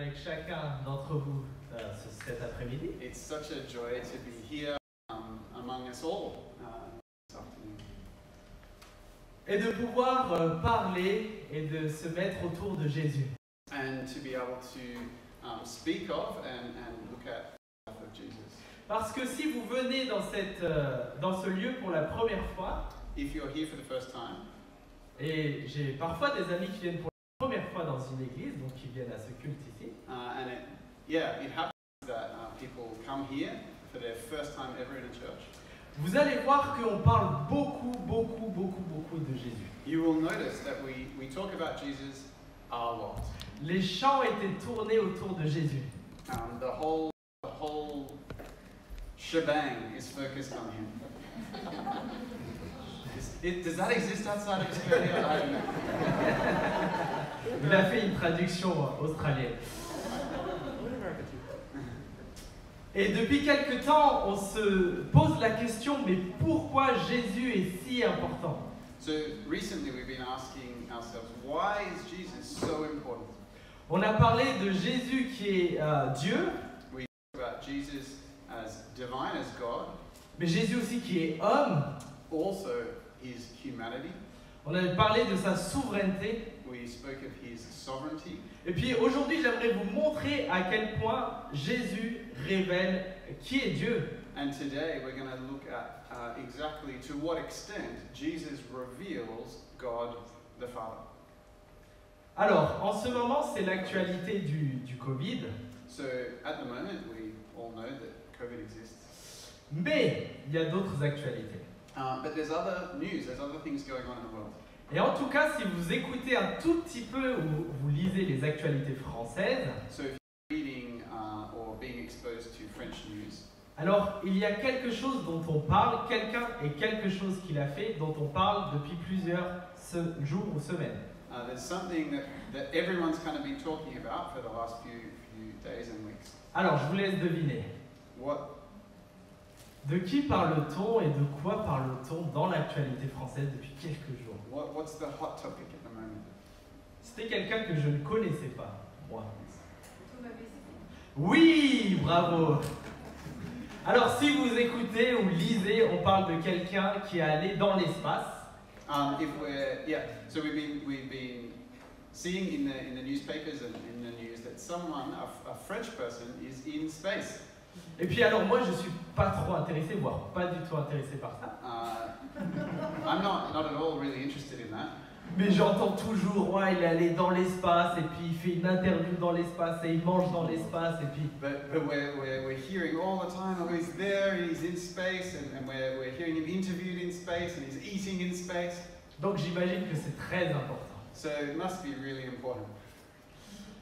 avec chacun d'entre vous cet après-midi. It's such a joy to be here among us all this afternoon. Et de pouvoir parler et de se mettre autour de Jésus. And to be able to speak of and look at the life of Jesus. Parce que si vous venez dans ce lieu pour la première fois, If you're here for the first time, et j'ai parfois des amis qui viennent pour la première fois dans une église, donc qui viennent à ce culte ici, and it happens that people come here for their first time ever in a church. vous allez voir qu'on parle beaucoup de Jésus. You will notice that we talk about Jesus a lot. Les chants étaient tournés autour de Jésus. The whole shebang is focused on him. Does that exist outside of Australia? I don't know. Il a fait une traduction australienne. Et depuis quelque temps, on se pose la question, mais pourquoi Jésus est si important? So recently we've been asking ourselves, why is Jesus so important? On a parlé de Jésus qui est Dieu, We talk about Jesus as divine, as God, mais Jésus aussi qui est homme. also his humanity. On a parlé de sa souveraineté. We spoke of his sovereignty. Et puis aujourd'hui, j'aimerais vous montrer à quel point Jésus révèle qui est Dieu. And today we're going to look at exactly to what extent Jesus reveals God the Father. Alors, en ce moment, c'est l'actualité du Covid, So at the moment we all know that COVID exists. mais il y a d'autres actualités. But there's other news, there's other things going on in the world. Et en tout cas, si vous écoutez un tout petit peu ou vous lisez les actualités françaises, So if you're reading or being exposed to French news, alors il y a quelque chose dont on parle, quelqu'un et quelque chose qu'il a fait dont on parle depuis plusieurs jours ou semaines. there's something that everyone's kind of been talking about for the last few days and weeks. Alors, je vous laisse deviner. What? De qui parle-t-on et de quoi parle-t-on dans l'actualité française depuis quelques jours? What's the hot topic at the moment? C'était quelqu'un que je ne connaissais pas, moi. Oui, bravo. Alors, si vous écoutez ou lisez, on parle de quelqu'un qui est allé dans l'espace. So we've been seeing in the newspapers and in the news that someone, a French person, is in space. Et puis alors moi je suis pas trop intéressé, voire pas du tout intéressé par ça. I'm not at all really interested in that. Mais j'entends toujours, ouais, il est allé dans l'espace et puis il fait une interview dans l'espace et il mange dans l'espace et puis. But we're hearing all the time, oh, he's there, he's in space, and we're hearing him interviewed in space, and he's eating in space. Donc j'imagine que c'est très important. So it must be really important.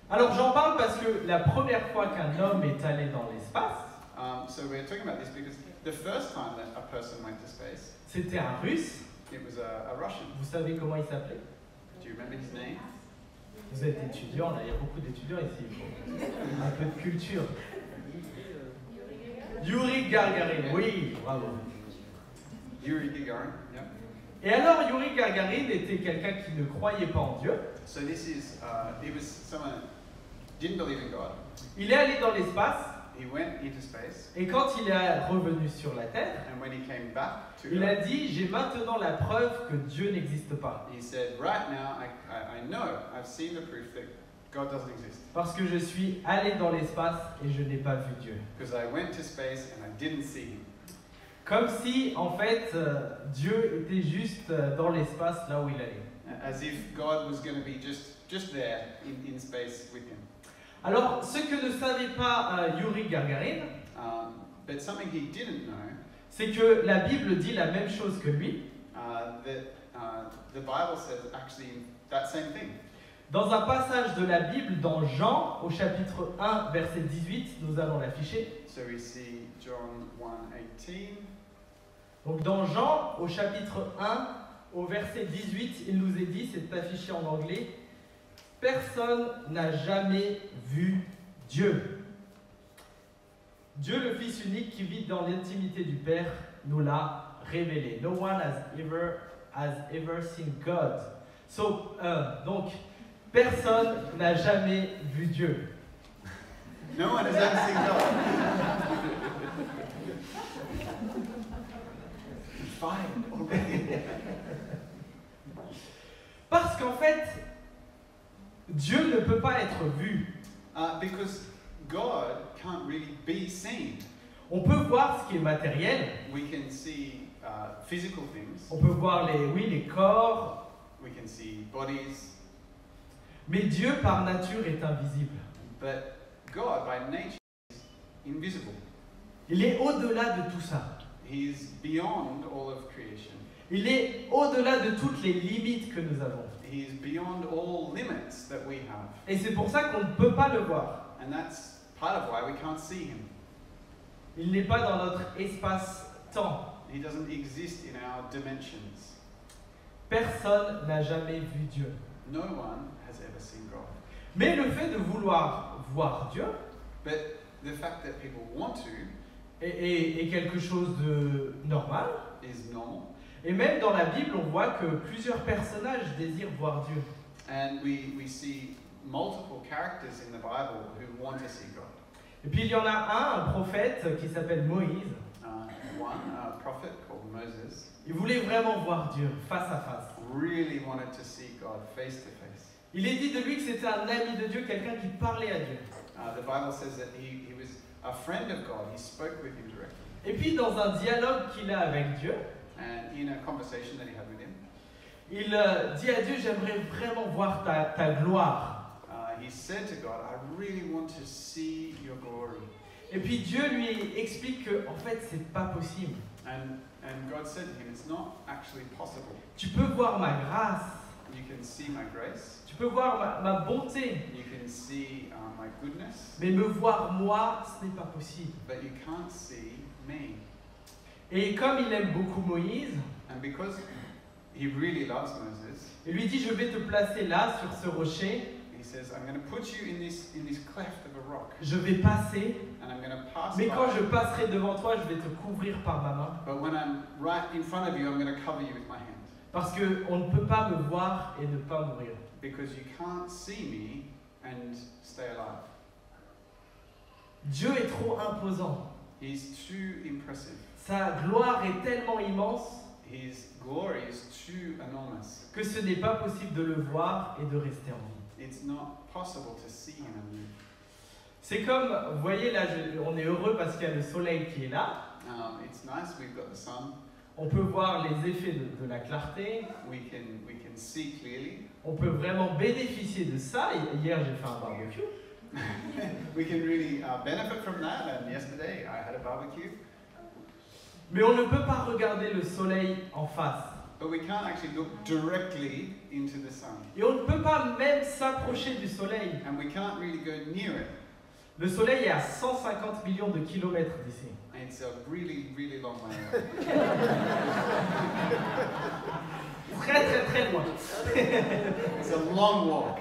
Alors j'en parle parce que la première fois qu'un homme est allé dans l'espace, So we're talking about this because the first time that a person went to space, c'était un Russe. it was a Russian. Vous savez comment il s'appelait? Do you remember his name? Vous êtes étudiant, là, il y a beaucoup d'étudiants ici. Il faut un peu de culture. Yuri Gagarin, oui, bravo. Yuri Gagarin. Yeah. Et alors Yuri Gagarin était quelqu'un qui ne croyait pas en Dieu. So this is he was someone who didn't believe in God. Il est allé dans l'espace. He went into space, Et quand il est revenu sur la terre, and when he came back to il a God, dit, j'ai maintenant la preuve que Dieu n'existe pas. he said, right now I know, I've seen the proof that God doesn't exist. Parce que je suis allé dans l'espace et je n'ai pas vu Dieu. Because I went to space and I didn't see him. Comme si, en fait, Dieu était juste dans l'espace là où il allait. As if God was going to be just there in space with him. Alors, ce que ne savait pas Yuri Gagarin, But something he didn't know, c'est que la Bible dit la même chose que lui. the Bible says actually that same thing. Dans un passage de la Bible, dans Jean, au chapitre 1, verset 18, nous allons l'afficher. So we see John 1:18. Donc dans Jean, au chapitre 1, au verset 18, il nous est dit, c'est affiché en anglais, « Personne n'a jamais vu Dieu. Dieu, le Fils unique qui vit dans l'intimité du Père, nous l'a révélé. No one has ever seen God. » Donc, personne n'a jamais vu Dieu. No one has ever seen God. Fine, already. Parce qu'en fait, Dieu ne peut pas être vu. Because God can't really be seen. On peut voir ce qui est matériel, We can see physical things. on peut voir les corps, We can see bodies. mais Dieu par nature est invisible. But God, by nature, is invisible. Il est au-delà de tout ça. He's beyond all of creation. Il est au-delà de toutes les limites que nous avons. He's beyond all limits that we have. Et c'est pour ça qu'on ne peut pas le voir. And that's part of why we can't see him. Il n'est pas dans notre espace-temps. He doesn't exist in our dimensions. Personne n'a jamais vu Dieu. No one has ever seen God. Mais le fait de vouloir voir Dieu But the fact that people want to est quelque chose de normal. is normal. Et même dans la Bible, on voit que plusieurs personnages désirent voir Dieu. And we see multiple characters in the Bible who want to see God. Et puis il y en a un prophète qui s'appelle Moïse. One prophet called Moses Il voulait vraiment voir Dieu face à face. really wanted to see God face to face. Il est dit de lui que c'était un ami de Dieu, quelqu'un qui parlait à Dieu. The Bible says that he was a friend of God. He spoke with him directly. Et puis dans un dialogue qu'il a avec Dieu, And in a conversation that he had with him, il dit à Dieu, j'aimerais vraiment voir ta gloire. he said to God, I really want to see your glory. Et puis Dieu lui explique que en fait c'est pas possible. And God said to him, it's not actually possible. Tu peux voir ma grâce, You can see my grace, tu peux voir ma bonté, you can see my goodness, mais me voir moi, ce n'est pas possible. but you can't see me. Et comme il aime beaucoup Moïse, And because he really loves Moses, il lui dit, je vais te placer là sur ce rocher, he says, I'm going to put you in this cleft of a rock, je vais passer, and I'm going to pass mais quand by. je passerai devant toi, je vais te couvrir par ma main. But when I'm right in front of you, I'm going to cover you with my hand. Parce qu'on ne peut pas me voir et ne pas mourir. Because you can't see me and stay alive. Dieu est trop imposant. He's too impressive. Sa gloire est tellement immense His glory is too enormous. que ce n'est pas possible de le voir et de rester en vie. It's not possible to see him and live. C'est comme, vous voyez là, on est heureux parce qu'il y a le soleil qui est là. It's nice, we've got the sun. On peut voir les effets de la clarté. We can see clearly. On peut vraiment bénéficier de ça. Hier, j'ai fait un barbecue. We can really benefit from that. And yesterday I had a barbecue. Mais on ne peut pas regarder le soleil en face. But we can't actually look directly into the sun. Et on ne peut pas même s'approcher du soleil. And we can't really go near it. Le soleil est à 150 millions de kilomètres d'ici. It's a really, really long way away. Très très très loin. It's a long walk.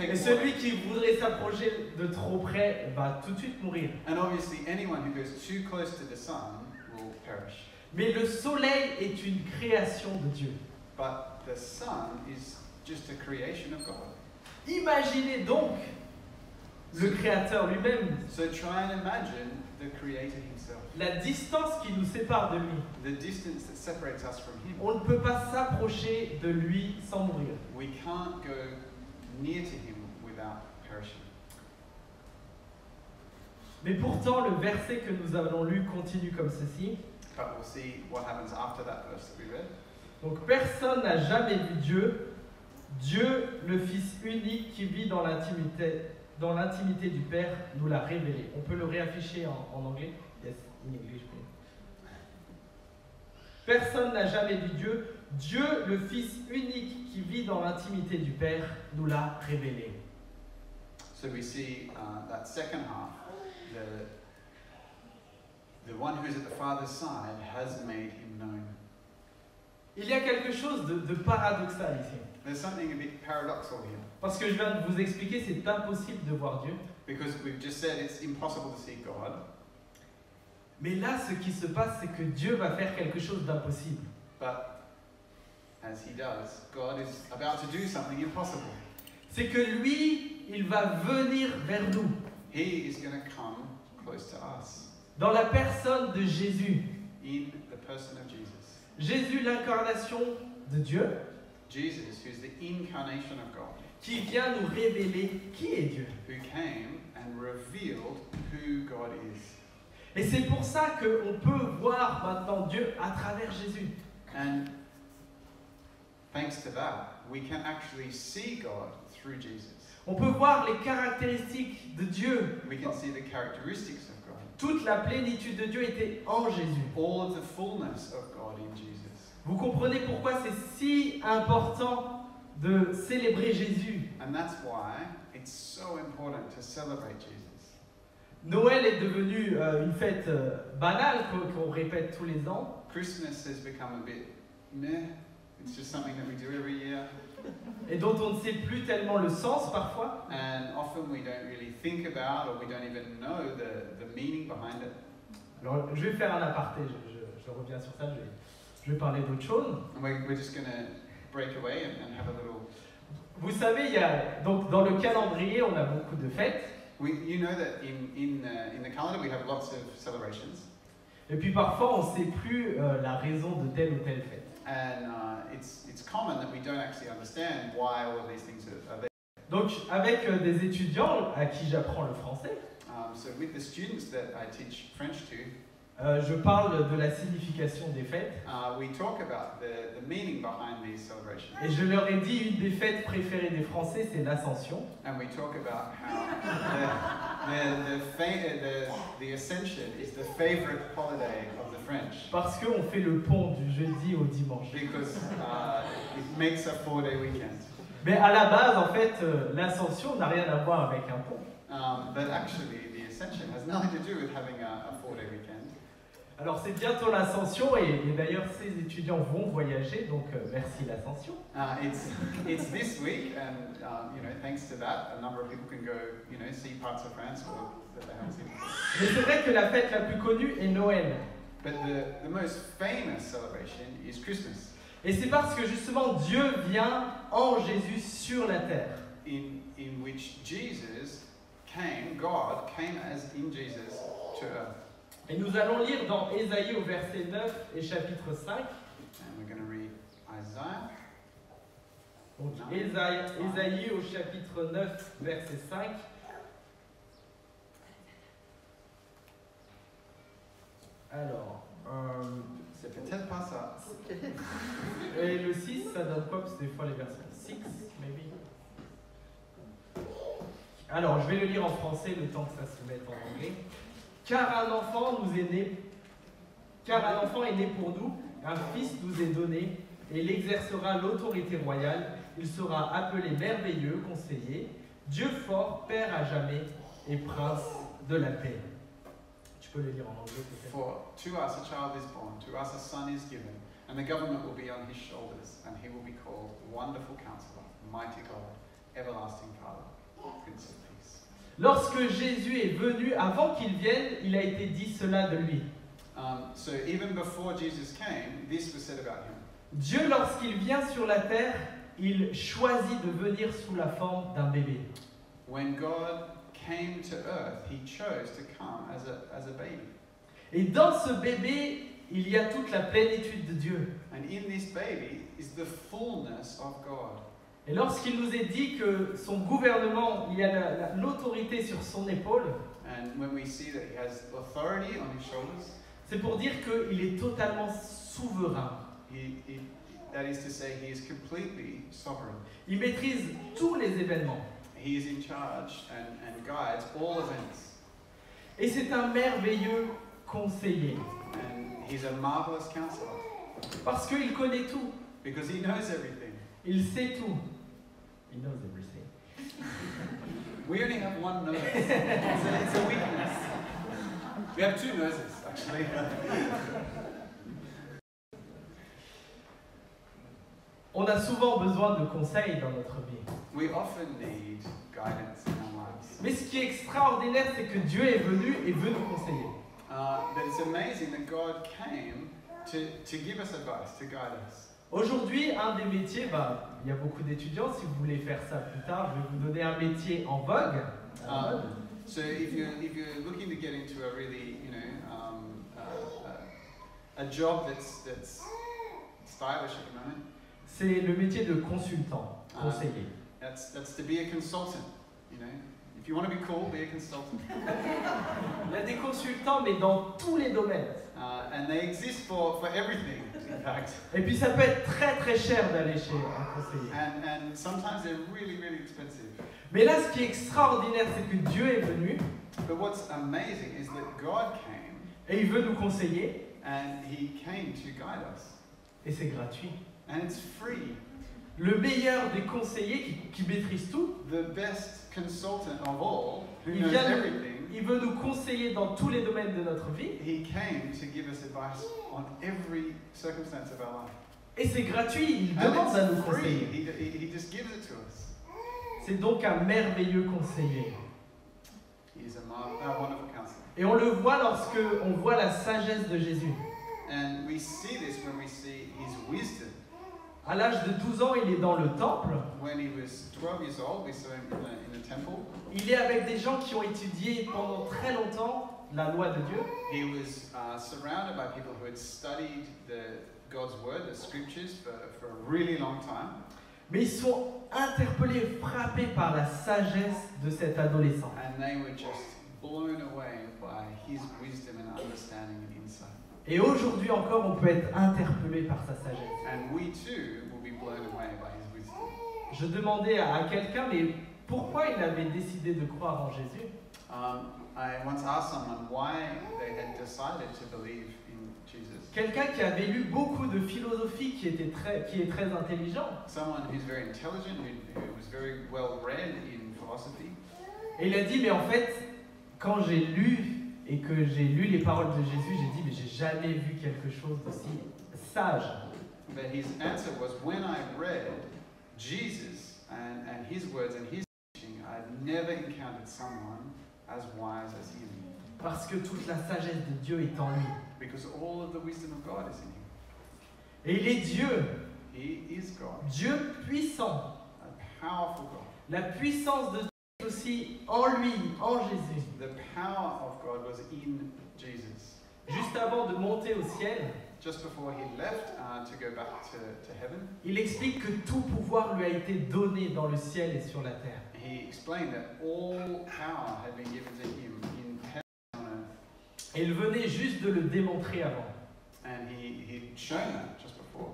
Et celui qui voudrait s'approcher de trop près va tout de suite mourir. And obviously anyone who goes too close to the sun will perish. Mais le soleil est une création de Dieu. But the sun is just a creation of God. Imaginez donc le Créateur lui-même, So try and imagine the Creator himself. la distance qui nous sépare de lui. The distance that separates us from him. On ne peut pas s'approcher de lui sans mourir. We can't go near to him without perishing. Mais pourtant, le verset que nous avons lu continue comme ceci. But we'll see what happens after that verse that we read. Donc personne n'a jamais vu Dieu, Dieu, le Fils unique qui vit dans l'intimité du Père, nous l'a révélé. On peut le réafficher en anglais? Yes, in English, please. Personne n'a jamais vu Dieu, Dieu, le Fils unique qui vit dans l'intimité du Père, nous l'a révélé. So we see that second half, the one who's at the Father's side has made him known. Il y a quelque chose de paradoxal ici. There's something a bit paradoxal here. Parce que je viens de vous expliquer, c'est impossible de voir Dieu. Because we've just said it's impossible to see God. Mais là, ce qui se passe, c'est que Dieu va faire quelque chose d'impossible. But as he does, God is about to do something impossible. C'est que lui, il va venir vers nous. He is going to come close to us dans la personne de Jésus. in the person of Jesus. Jésus, l'incarnation de Dieu, Jesus, who's the incarnation of God, qui vient nous révéler qui est Dieu. who came and revealed who God is. Et c'est pour ça qu'on peut voir maintenant Dieu à travers Jésus. And thanks to that, we can actually see God through Jesus. On peut voir les caractéristiques de Dieu. We can see the characteristics of God. Toute la plénitude de Dieu était en Jésus. All of the fullness of God in Jesus. Vous comprenez pourquoi c'est si important de célébrer Jésus. And that's why it's so important to celebrate Jesus. Noël est devenu une fête banale qu'on répète tous les ans. Christmas has become a bit meh. It's just something that we do every year. Et dont on ne sait plus tellement le sens parfois. And often we don't really think about or we don't even know the meaning behind it. Alors je vais faire un aparté, je reviens sur ça, je vais parler d'autre chose. And we're just going to break away and have a little... Vous savez, il y a, donc dans le calendrier, on a beaucoup de fêtes. You know that in the calendar we have lots of celebrations. Et puis parfois, on ne sait plus la raison de telle ou telle fête. And it's common that we don't actually understand why all of these things are there. Donc avec des étudiants à qui j'apprends le français, So with the students that I teach French to, je parle de la signification des fêtes. we talk about the meaning behind these celebrations. Et je leur ai dit, une des fêtes préférées des Français, c'est l'Ascension. And we talk about how the Ascension is the favorite holiday of the French. Parce qu'on fait le pont du jeudi au dimanche. Because it makes a 4-day weekend. Mais à la base, en fait, l'Ascension n'a rien à voir avec un pont. But actually, the Ascension has nothing to do with having a 4-day weekend. Alors c'est bientôt l'Ascension et d'ailleurs ces étudiants vont voyager, donc merci l'Ascension. It's this week, and thanks to that, a number of people can go, see parts of France or that they haven't seen before. Mais c'est vrai que la fête la plus connue est Noël. But the most famous celebration is Christmas. Et c'est parce que justement Dieu vient en Jésus sur la terre. In which Jesus came, God came as in Jesus to earth. Et nous allons lire dans Ésaïe au verset 9 et chapitre 5. And we're going to read Isaiah. Donc Ésaïe au chapitre 9, verset 5. Alors, C'est peut-être pas ça. et le 6, ça donne quoi? Parce que des fois les versions 6, maybe. Alors, je vais le lire en français le temps que ça se mette en anglais. Car un enfant est né pour nous, un fils nous est donné, et il exercera l'autorité royale. Il sera appelé merveilleux, conseiller, Dieu fort, Père à jamais, et prince de la paix. Tu peux le lire en anglais peut-être. For to us a child is born, to us a son is given, and the government will be on his shoulders, and he will be called Wonderful Counselor, Mighty God, Everlasting Father, Prince of Peace. Lorsque Jésus est venu, avant qu'il vienne, il a été dit cela de lui. So even before Jesus came, this was said about him. Dieu, lorsqu'il vient sur la terre, il choisit de venir sous la forme d'un bébé. When God came to earth, he chose to come as a baby. Et dans ce bébé, il y a toute la plénitude de Dieu. And in this baby is the fullness of God. Et lorsqu'il nous est dit que son gouvernement, il y a l'autorité sur son épaule, And when we see that he has authority on his shoulders, c'est pour dire qu'il est totalement souverain. that is to say, he is completely sovereign. Il maîtrise tous les événements. He is in charge and guides all events. Et c'est un merveilleux conseiller. And he's a marvelous counselor Parce qu'il connaît tout. because he knows everything. Il sait tout. He knows everything. We only have one nose. It's a weakness. We have two noses, actually. On a souvent besoin de conseils dans notre vie. We often need guidance in our lives. Mais ce qui est extraordinaire, c'est que Dieu est venu et veut nous conseiller. But it's amazing that God came to give us advice, to guide us. Aujourd'hui, un des métiers, il y a beaucoup d'étudiants, si vous voulez faire ça plus tard, je vais vous donner un métier en vogue. So if you're looking to get into a really, a job that's stylish at the moment, c'est le métier de consultant, conseiller. that's to be a consultant. If you want to be cool, be a consultant. Il y a des consultants, mais dans tous les domaines. And they exist for everything, in fact. Et puis ça peut être très très cher d'aller chez un conseiller. And sometimes they're really, really expensive. Mais là, ce qui est extraordinaire, c'est que Dieu est venu But what's amazing is that God came et il veut nous conseiller and He came to guide us. et c'est gratuit. And it's free. Le meilleur des conseillers qui maîtrise tout, The best consultant of all, who il, knows vient nous- everything, il veut nous conseiller dans tous les domaines de notre vie He came to give us advice on every circumstance of our life. et c'est gratuit, il And demande à nous it's free. conseiller. He just gives it to us. C'est donc un merveilleux conseiller. He is a wonderful counselor. Et on le voit lorsque on voit la sagesse de Jésus. And we see this when we see His wisdom. À l'âge de 12 ans, il est dans le temple. When he was 12 years old, we saw him in the temple. Il est avec des gens qui ont étudié pendant très longtemps la loi de Dieu. He was surrounded by people who had studied God's word, the scriptures, for a really long time. Mais ils sont interpellés, frappés par la sagesse de cet adolescent. And they were just blown away by his wisdom and understanding and insight. Et aujourd'hui encore, on peut être interpellé par sa sagesse. And we too will be blown away by his wisdom. Je demandais à quelqu'un, mais pourquoi il avait décidé de croire en Jésus? I once asked someone why they had decided to believe in Jesus. Quelqu'un qui avait lu beaucoup de philosophie, qui est très intelligent. Someone who's very intelligent, who was very well read in philosophy. Et il a dit, mais en fait, quand j'ai lu et que j'ai lu les paroles de Jésus, j'ai dit, mais j'ai jamais vu quelque chose d'aussi sage. But his answer was, when I read Jesus and his words and his teaching, I've never encountered someone as wise as him. Parce que toute la sagesse de Dieu est en lui. Because all of the wisdom of God is in him. Et il est Dieu, He is God, Dieu puissant. a powerful God. La puissance de Dieu est aussi en lui, en Jésus. The power of God was in Jesus. Juste avant de monter au ciel, Just before he left to go back to heaven, il explique que tout pouvoir lui a été donné dans le ciel et sur la terre. he explained that all power had been given to him in heaven and on earth. Et il venait juste de le démontrer avant. And he'd shown that just before.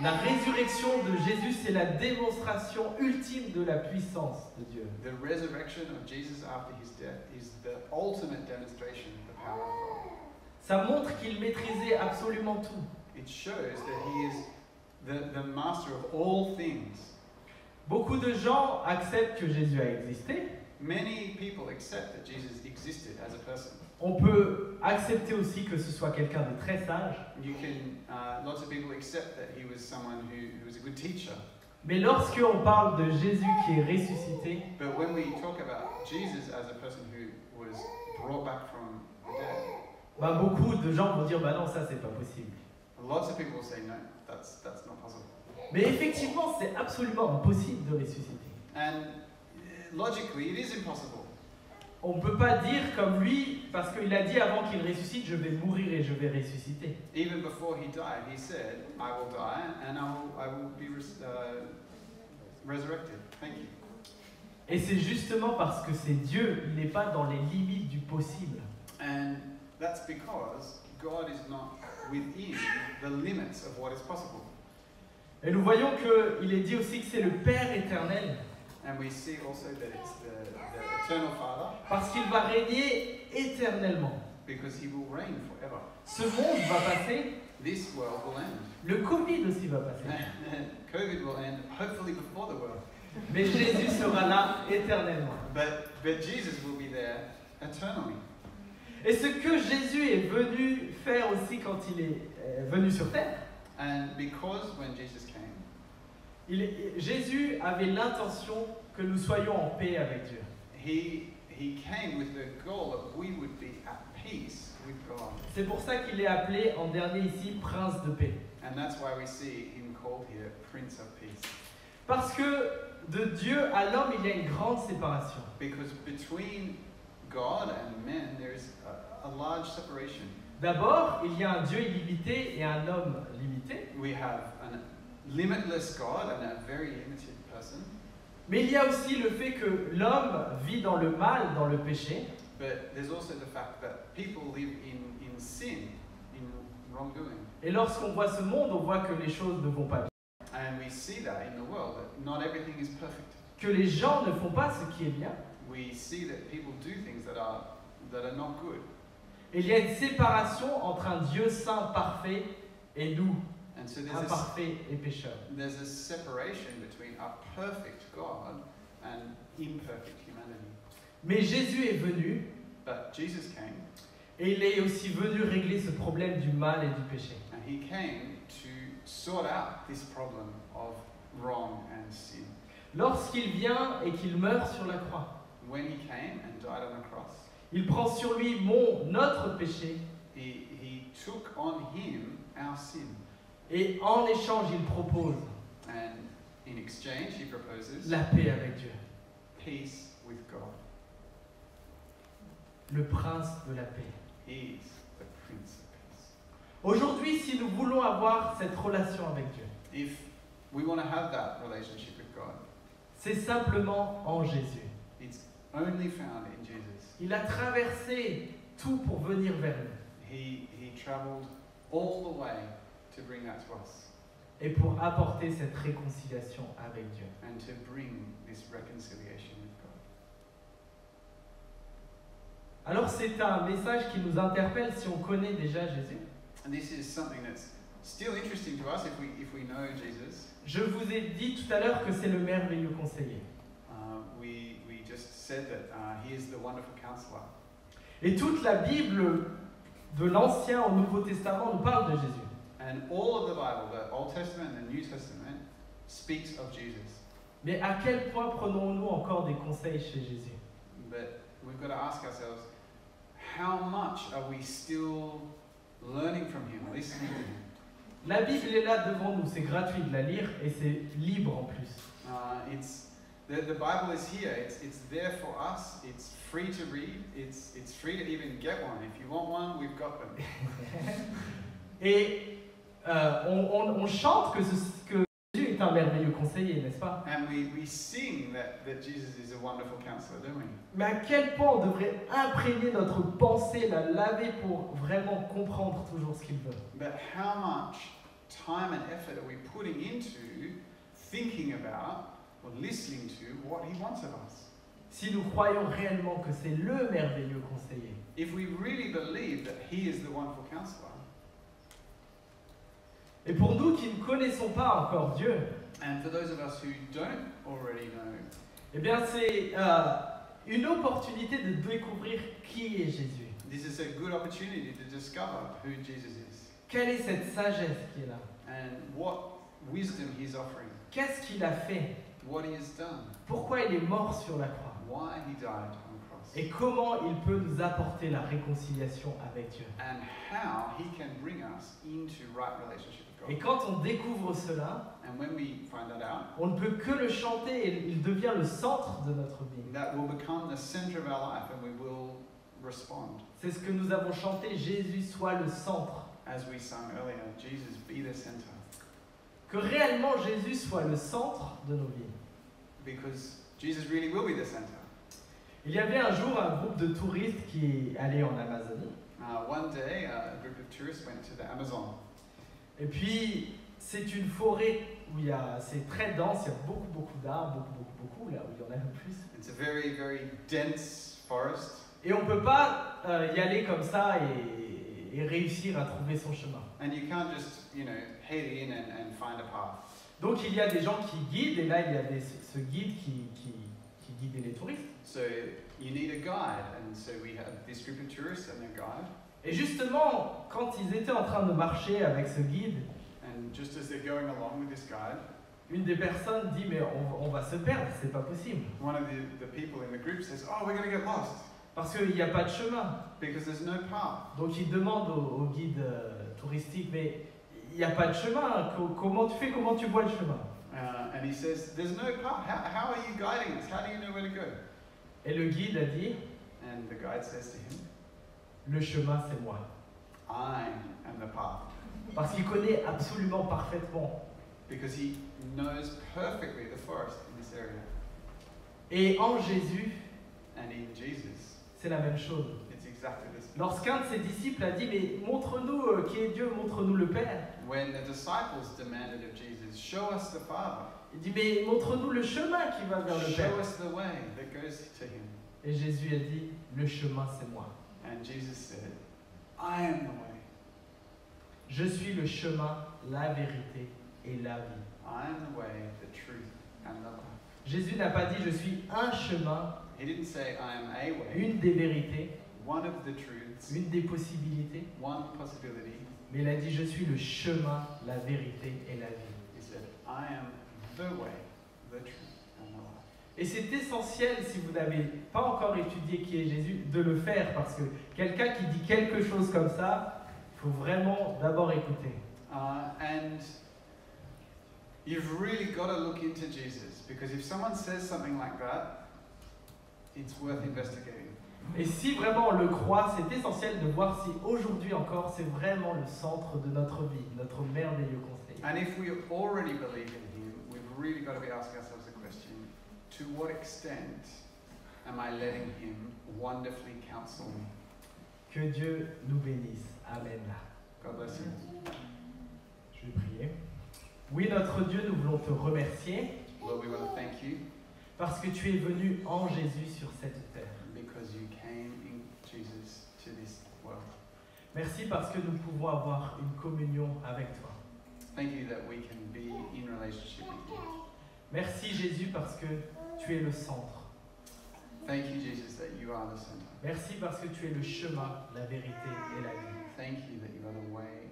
La résurrection de Jésus, c'est la démonstration ultime de la puissance de Dieu. The resurrection of Jesus after his death is the ultimate demonstration of the power of God. Ça montre qu'il maîtrisait absolument tout. It shows that he is the master of all things. Beaucoup de gens acceptent que Jésus a existé. Many people accept that Jesus existed as a person. On peut accepter aussi que ce soit quelqu'un de très sage. You can, lots of people accept that he was someone who was a good teacher. Mais lorsqu'on parle de Jésus qui est ressuscité, But when we talk about Jesus as a person who was brought back from the dead, bah beaucoup de gens vont dire bah non, ça c'est pas possible. lots of people will say, no, that's not possible. Mais effectivement, c'est absolument impossible de ressusciter. And logically, it is impossible. On ne peut pas dire comme lui, parce qu'il a dit avant qu'il ressuscite, je vais mourir et je vais ressusciter. Even before he died, he said, I will die and I will be resurrected. Thank you. Et c'est justement parce que c'est Dieu, il n'est pas dans les limites du possible. And that's because God is not within the limits of what is possible. Et nous voyons qu'il est dit aussi que c'est le Père éternel, And we see also that it's the eternal Father, parce qu'il va régner éternellement. because he will reign forever. Ce monde va passer, This world will end. le Covid aussi va passer. COVID will end, hopefully before the world. Mais Jésus sera là éternellement. But Jesus will be there eternally. Et ce que Jésus est venu faire aussi quand il est venu sur terre, And because when Jesus came, Jésus avait l'intention que nous soyons en paix avec Dieu. he came with the goal that we would be at peace with God. C'est pour ça qu'il est appelé en dernier ici Prince de paix. And that's why we see him called here Prince of Peace. Parce que de Dieu à l'homme, il y a une grande séparation. Because between God and men, there is a large separation. D'abord, il y a un Dieu illimité et un homme limité. We have a limitless God and a very limited person. Mais il y a aussi le fait que l'homme vit dans le mal, dans le péché. But there's also the fact that people live in sin, in wrongdoing. Et lorsqu'on voit ce monde, on voit que les choses ne vont pas bien. And we see that in the world, that not everything is perfect. Que les gens ne font pas ce qui est bien. We see that people do things that are not good. Et il y a une séparation entre un Dieu saint, parfait, et nous, And so imparfaits et pécheurs. there's a separation between a perfect God and imperfect humanity. Mais Jésus est venu, But Jesus came, et il est aussi venu régler ce problème du mal et du péché. and he came to sort out this problem of wrong and sin. Lorsqu'il vient et qu'il meurt sur la croix, When he came and died on the cross, il prend sur lui notre péché, he took on him our sin. et en échange, il propose And in exchange, he proposes la paix avec Dieu, peace with God. le prince de la paix. He is the Prince of Peace. Aujourd'hui, si nous voulons avoir cette relation avec Dieu, If we want to have that relationship with God, c'est simplement en Jésus. it's only found in Jesus. Il a traversé tout pour venir vers nous He traveled all the way to bring that to us et pour apporter cette réconciliation avec Dieu. and to bring this reconciliation with God. Alors c'est un message qui nous interpelle si on connaît déjà Jésus. And this is something that's still interesting to us if we know Jesus. Je vous ai dit tout à l'heure que c'est le merveilleux conseiller. We just said that he is the wonderful counselor. Et toute la Bible, de l'Ancien au Nouveau Testament, nous parle de Jésus. And all of the Bible, the Old Testament and the New Testament, speaks of Jesus. Mais à quel point prenons-nous encore des conseils chez Jésus? But we've got to ask ourselves, how much are we still learning from him, listening to him? La Bible est là devant nous, c'est gratuit de la lire et c'est libre en plus. The Bible is here. It's there for us. It's free to read. It's free to even get one. If you want one, we've got them. Et on chante que Jésus est un merveilleux conseiller, n'est-ce pas? And we sing that Jesus is a wonderful counselor, don't we? Mais à quel point on devrait imprégner notre pensée, la laver pour vraiment comprendre toujours ce qu'il veut. But how much time and effort are we putting into thinking about or listening to what he wants of us? Si nous croyons réellement que c'est le merveilleux conseiller. If we really believe that he is the wonderful counselor. Et pour nous qui ne connaissons pas encore Dieu, And for those of us who don't already know, eh bien c'est une opportunité de découvrir qui est Jésus. this is a good opportunity to discover who Jesus is Quelle est cette sagesse qui est là? and what wisdom he's offering, Qu'est-ce qu'il a fait? what he has done, Pourquoi il est mort sur la croix? why he died on the cross, Et comment il peut nous apporter la réconciliation avec Dieu? and how he can bring us into right relationship Et with God. quand on découvre cela, And when we find that out, on ne peut que le chanter et il devient le centre de notre vie. that will become the center of our life and we will respond. C'est ce que nous avons chanté, Jésus soit le centre. As we sang earlier, Jesus be the center. Que réellement Jésus soit le centre de nos vies. Because Jesus really will be the center. Il y avait un jour un groupe de touristes qui allait en Amazonie. One day, a group of tourists went to the Amazon. Et puis, c'est une forêt où c'est très dense, il y a beaucoup d'arbres, beaucoup, là où il y en a le plus. It's a very, very dense forest. Et on ne peut pas y aller comme ça et réussir à trouver son chemin. And you can't just, head in and find a path. Donc il y a des gens qui guident, et là il y a ce guide qui guidait les touristes. So you need a guide. And so we had this group of tourists and their guide. Et justement, quand ils étaient en train de marcher avec ce guide, And just as they're going along with this guide, une des personnes dit mais on va se perdre, c'est pas possible. one of the people in the group says, oh, we're going to get lost Parce qu'il n'y a pas de chemin. because there's no path. Donc il demande au guide touristique, mais il n'y a pas de chemin, comment tu fais, comment tu vois le chemin? And he says, there's no path. How are you guiding us? How do you know where to go? Et le guide a dit, And the guide says to him, le chemin c'est moi. I am the path. Parce qu'il connaît absolument parfaitement. Because he knows perfectly the forest in this area. Et en Jésus, And in Jesus, c'est la même chose. it's exactly this. Lorsqu'un de ses disciples a dit, mais montre-nous qui est Dieu, montre-nous le Père. When the disciples demanded of Jesus, show us the Father, Il dit, mais montre-nous le chemin qui va vers le Père. show us the way that goes to him. Et Jésus a dit, le chemin c'est moi. And Jesus said, I am the way. Je suis le chemin, la vérité et la vie. I am the way, the truth, and the life. Jésus n'a pas dit, je suis un chemin, He didn't say, I am a way, une des vérités, one of the truths, une des possibilités, one possibility. mais il a dit, je suis le chemin, la vérité et la vie. He said, I am the way, the truth, and the life. Et c'est essentiel, si vous n'avez pas encore étudié qui est Jésus, de le faire, parce que quelqu'un qui dit quelque chose comme ça, il faut vraiment d'abord écouter. And you've really got to look into Jesus, because if someone says something like that, it's worth investigating. Et si vraiment on le croit, c'est essentiel de voir si aujourd'hui encore c'est vraiment le centre de notre vie, notre merveilleux conseil. And if we already believe in him, we've really got to be asking ourselves the question, to what extent am I letting him wonderfully counsel me? Que Dieu nous bénisse. Amen. God bless you. Je vais prier. Oui, notre Dieu, nous voulons te remercier Lord, we want to thank you parce que tu es venu en Jésus sur cette terre. because you came in Jesus to this world. Merci parce que nous pouvons avoir une communion avec toi. Thank you that we can be in relationship with you. Merci Jésus parce que tu es le centre. Thank you, Jesus, that you are the center. Merci parce que tu es le chemin, la vérité et la vie. Thank you that you are the way